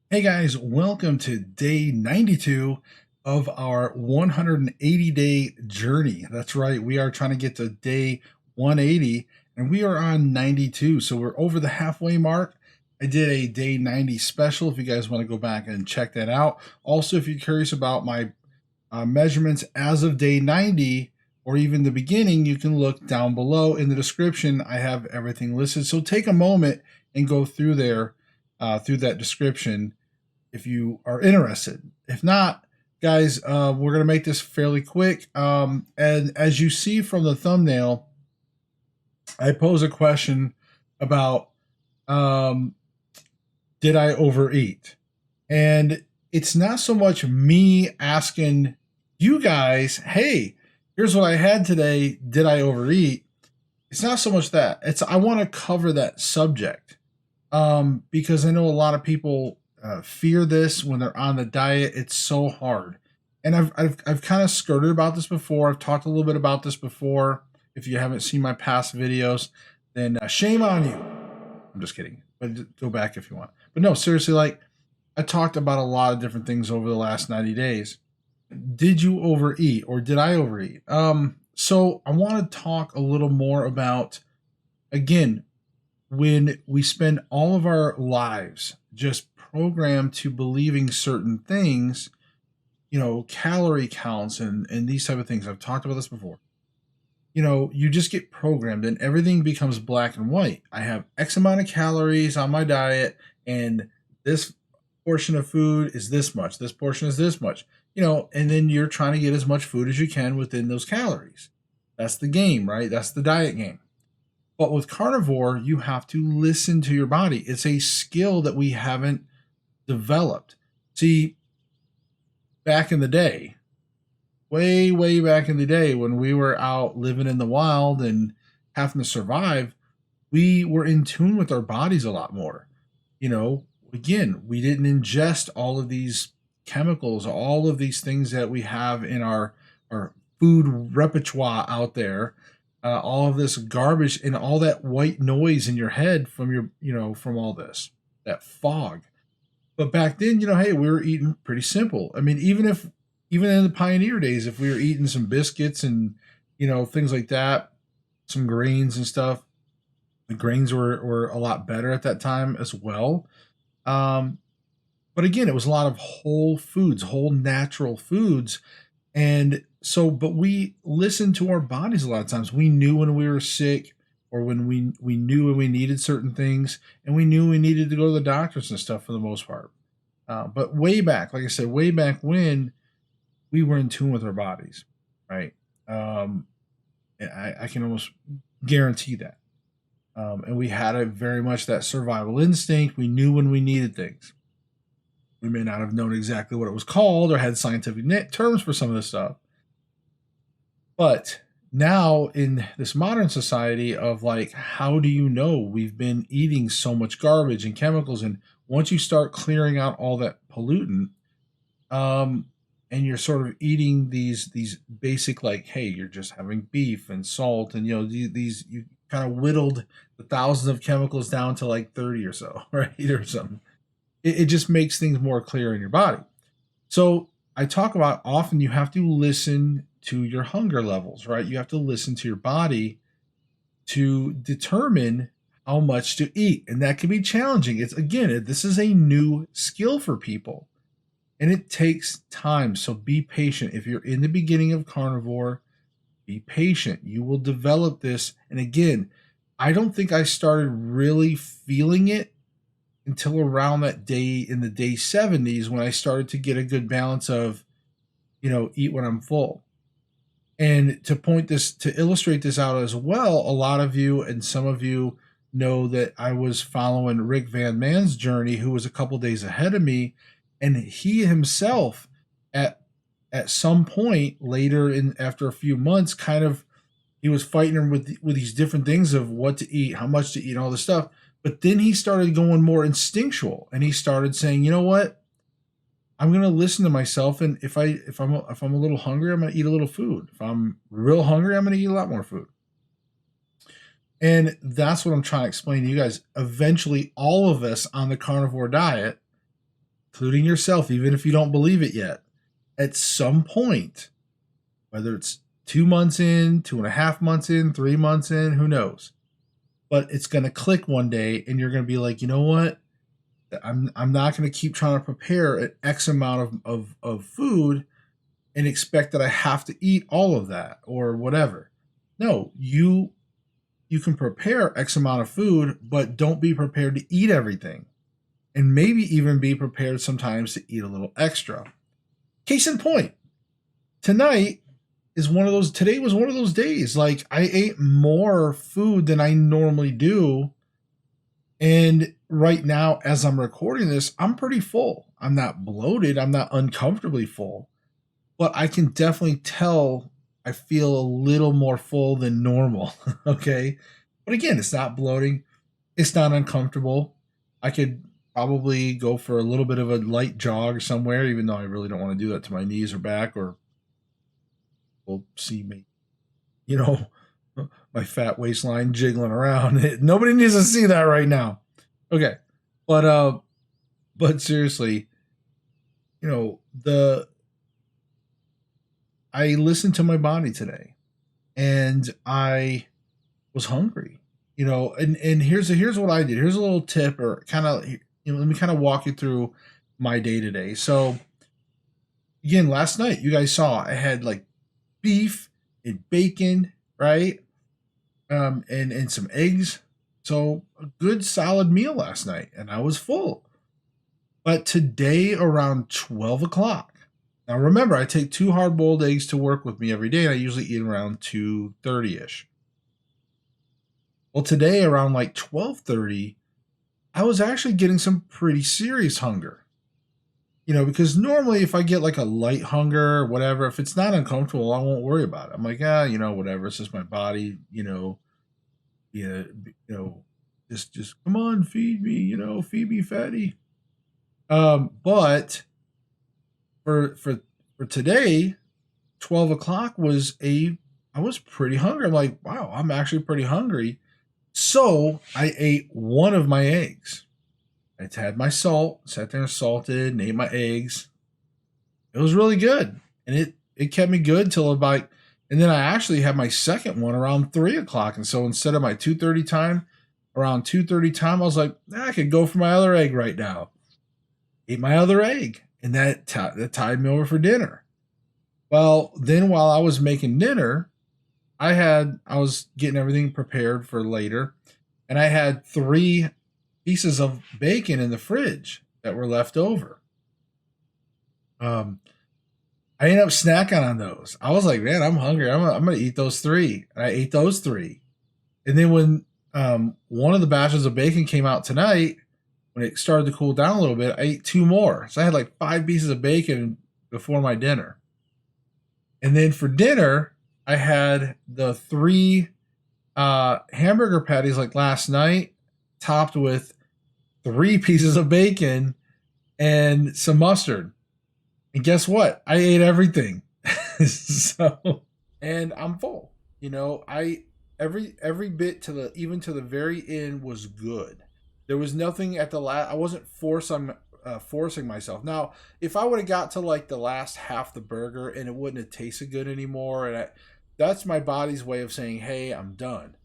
Hey guys, welcome to day 92 of our 180-day journey. That's right, we are trying to get to day 180 and we are on 92. So we're over the halfway mark. I did a day 90 special if you guys want to go back and check that out. Also, if you're curious about my measurements as of day 90 or even the beginning, you can look down below in the description. I have everything listed. So take a moment and go through there, through that description if you are interested. If not, guys, we're going to make this fairly quick. And as you see from the thumbnail, I pose a question about um, did I overeat? And it's not so much me asking you guys, hey, here's what I had today. Did I overeat? It's not so much that. It's I want to cover that subject because I know a lot of people fear this when they're on the diet. It's so hard, and I've kind of skirted about this before. I've talked a little bit about this before. If you haven't seen my past videos, then shame on you. I'm just kidding, but go back if you want. But no, seriously, like I talked about a lot of different things over the last 90 days. Did you overeat or did I overeat? So I want to talk a little more about again when we spend all of our lives just programmed to believing certain things, calorie counts and these type of things. I've talked about this before. You just get programmed and everything becomes black and white. I have X amount of calories on my diet, and this portion of food is this much, this portion is this much, and then you're trying to get as much food as you can within those calories. That's the game, right? That's the diet game. But with carnivore, you have to listen to your body. It's a skill that we haven't developed. See, back in the day, way, way back in the day when we were out living in the wild and having to survive, we were in tune with our bodies a lot more. Again, we didn't ingest all of these chemicals, all of these things that we have in our food repertoire out there, all of this garbage and all that white noise in your head from from all this, that fog. But back then, hey, we were eating pretty simple. I mean, even in the pioneer days, if we were eating some biscuits and things like that, some grains and stuff, the grains were a lot better at that time as well. Um, but again, it was a lot of whole foods, whole natural foods. And so, but we listened to our bodies a lot of times. We knew when we were sick or when we knew when we needed certain things, and we knew we needed to go to the doctors and stuff for the most part. But way back, like I said, way back when we were in tune with our bodies, right? And I can almost guarantee that. And we had a very much that survival instinct. We knew when we needed things. We may not have known exactly what it was called or had scientific terms for some of this stuff. But now in this modern society of like, how do you know we've been eating so much garbage and chemicals? And once you start clearing out all that pollutant, and you're sort of eating these basic, like, hey, you're just having beef and salt, and these you kind of whittled the thousands of chemicals down to like 30 or so, right, or something. It just makes things more clear in your body. So I talk about often you have to listen to your hunger levels, right? You have to listen to your body to determine how much to eat. And that can be challenging. It's again, this is a new skill for people and it takes time. So be patient. If you're in the beginning of carnivore, be patient. You will develop this. And again, I don't think I started really feeling it until around that day in the day 70s when I started to get a good balance of, eat when I'm full. And to illustrate this out as well, a lot of you and some of you know that I was following Rick Van Man's journey, who was a couple days ahead of me. And he himself at some point later in after a few months, kind of he was fighting with these different things of what to eat, how much to eat, and all this stuff. But then he started going more instinctual, and he started saying, "You know what? I'm going to listen to myself, and if I'm a little hungry, I'm going to eat a little food. If I'm real hungry, I'm going to eat a lot more food." And that's what I'm trying to explain to you guys. Eventually, all of us on the carnivore diet including yourself, even if you don't believe it yet, at some point, whether it's 2 months in, 2.5 months in, 3 months in, who knows? But it's going to click one day and you're going to be like, you know what? I'm not going to keep trying to prepare an X amount of food and expect that I have to eat all of that or whatever. No, you can prepare X amount of food, but don't be prepared to eat everything. And maybe even be prepared sometimes to eat a little extra. Case in point, today was one of those days. Like, I ate more food than I normally do. And right now, as I'm recording this, I'm pretty full. I'm not bloated. I'm not uncomfortably full. But I can definitely tell I feel a little more full than normal. Okay. But again, it's not bloating. It's not uncomfortable. I could probably go for a little bit of a light jog somewhere, even though I really don't want to do that to my knees or back, or will see me, you know, my fat waistline jiggling around. Nobody needs to see that right now. Okay. But seriously, the I listened to my body today and I was hungry. And here's what I did. Here's a little tip, or kind of, let me kind of walk you through my day today. So again, last night you guys saw I had like beef and bacon, right? And some eggs. So a good solid meal last night, and I was full. But today around 12 o'clock. Now remember, I take 2 hard-boiled eggs to work with me every day, and I usually eat around 2:30ish. Well, today around like 12:30, I was actually getting some pretty serious hunger. Because normally if I get like a light hunger or whatever, if it's not uncomfortable, I won't worry about it. I'm like, whatever. It's just my body, yeah, just come on, feed me, feed me, fatty. But for today, 12 o'clock I was pretty hungry. I'm like, wow, I'm actually pretty hungry. So I ate one of my eggs. I had my salt, sat there and salted, and ate my eggs. It was really good. And it kept me good till about, and then I actually had my second one around 3 o'clock. And so instead of my 2:30 time, around 2:30 time, I was like, I could go for my other egg right now. Ate my other egg. And that tied me over for dinner. Well, then while I was making dinner, I was getting everything prepared for later. And I had 3 pieces of bacon in the fridge that were left over. I ended up snacking on those. I was like, man, I'm hungry. I'm going to eat those 3. And I ate those 3. And then when one of the batches of bacon came out tonight, when it started to cool down a little bit, I ate 2 more. So I had like 5 pieces of bacon before my dinner. And then for dinner, I had the 3 hamburger patties like last night, topped with 3 pieces of bacon and some mustard. And guess what? I ate everything. And I'm full. Every bit even to the very end was good. There was nothing at the last. I wasn't forcing myself. Now, if I would have got to like the last half the burger and it wouldn't have tasted good anymore, and that's my body's way of saying, "Hey, I'm done."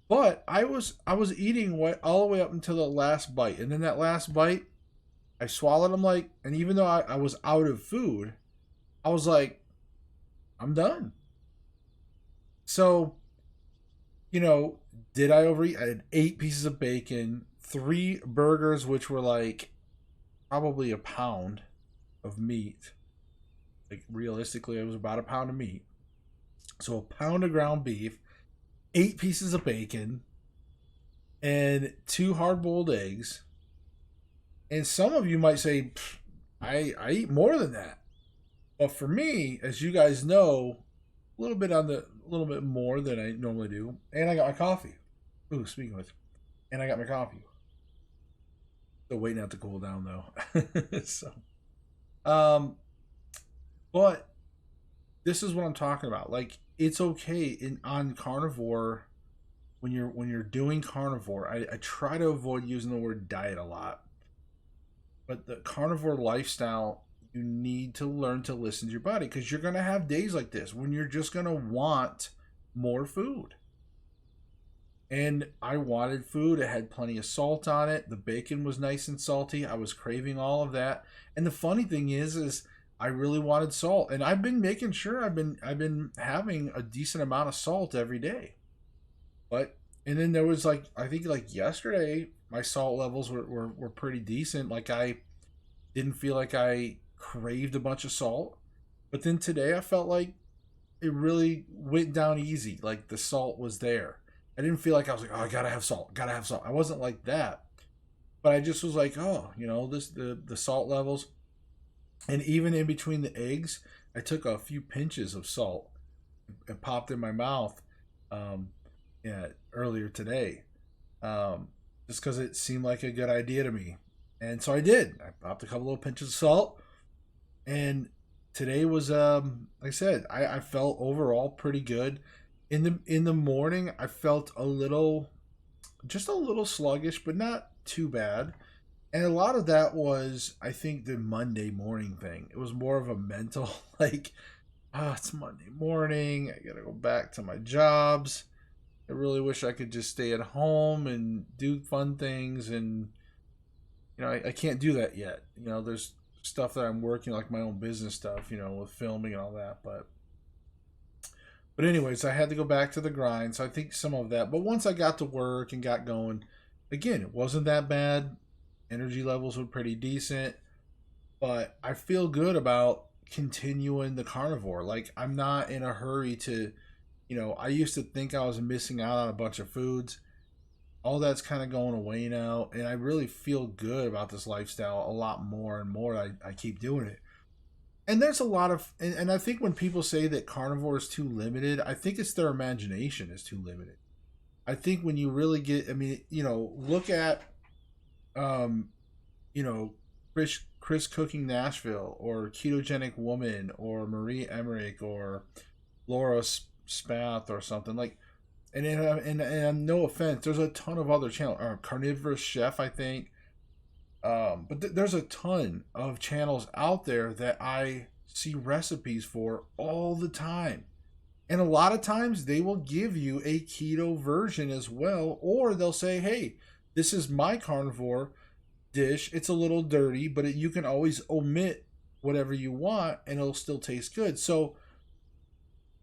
But I was eating all the way up until the last bite, and then that last bite, I swallowed. And even though I was out of food, I was like, I'm done. So, did I overeat? I had 8 pieces of bacon, 3 burgers, which were like probably a pound of meat. Like realistically, it was about a pound of meat. So a pound of ground beef, 8 pieces of bacon, and 2 hard-boiled eggs. And some of you might say, I eat more than that. But for me, as you guys know, a little bit more than I normally do. And I got my coffee. Ooh, speaking of, and I got my coffee. Still waiting out to cool down though. So, but this is what I'm talking about. Like, it's okay on carnivore. When you're doing carnivore, I try to avoid using the word diet a lot. But the carnivore lifestyle, you need to learn to listen to your body, because you're going to have days like this when you're just going to want more food. And I wanted food. It had plenty of salt on it. The bacon was nice and salty. I was craving all of that. And the funny thing is I really wanted salt. And I've been making sure I've been having a decent amount of salt every day. But and then there was like, I think like yesterday my salt levels were pretty decent. Like I didn't feel like I craved a bunch of salt. But then today I felt like it really went down easy. Like the salt was there. I didn't feel like I was like, oh, I gotta have salt, gotta have salt. I wasn't like that, but I just was like, oh, this the salt levels, and even in between the eggs, I took a few pinches of salt and popped in my mouth, um, yeah, earlier today, um, just because it seemed like a good idea to me, and so I did. I popped a couple little pinches of salt, and today was like I said, I felt overall pretty good. In the morning I felt just a little sluggish, but not too bad. And a lot of that was, I think, the Monday morning thing. It was more of a mental like, it's Monday morning, I gotta go back to my jobs. I really wish I could just stay at home and do fun things, and I can't do that yet. There's stuff that I'm working, like my own business stuff, with filming and all that. But anyways, I had to go back to the grind, so I think some of that. But once I got to work and got going, again, it wasn't that bad. Energy levels were pretty decent, but I feel good about continuing the carnivore. Like, I'm not in a hurry to, I used to think I was missing out on a bunch of foods. All that's kind of going away now, and I really feel good about this lifestyle a lot more and more. I keep doing it. And there's a lot of, and I think when people say that carnivore is too limited, I think it's their imagination is too limited. I think when you really get, I mean, look at, um, you know, Chris Cooking Nashville, or Ketogenic Woman, or Marie Emmerich, or Laura Spath, or something like. And no offense, there's a ton of other channels. Carnivore Chef, I think. But there's a ton of channels out there that I see recipes for all the time. And a lot of times they will give you a keto version as well, or they'll say, hey, this is my carnivore dish. It's a little dirty, but you can always omit whatever you want and it'll still taste good. So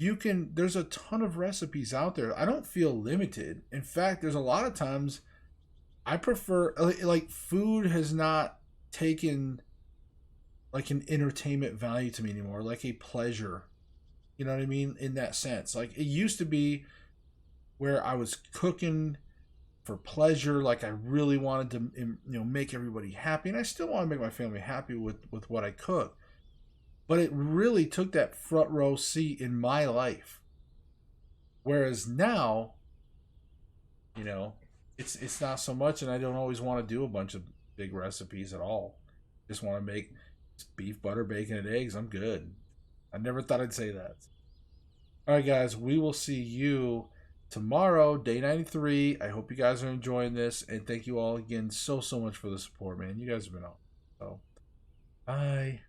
there's a ton of recipes out there. I don't feel limited. In fact, there's a lot of times I prefer, like, food has not taken like an entertainment value to me anymore, like a pleasure. You know what I mean? In that sense, like it used to be where I was cooking for pleasure, like I really wanted to, make everybody happy, and I still want to make my family happy with what I cook. But it really took that front row seat in my life. Whereas now, it's not so much, and I don't always want to do a bunch of big recipes at all. Just want to make beef, butter, bacon, and eggs. I'm good. I never thought I'd say that. All right, guys, we will see you tomorrow, day 93. I hope you guys are enjoying this, and thank you all again so much for the support, man. You guys have been awesome. So, bye.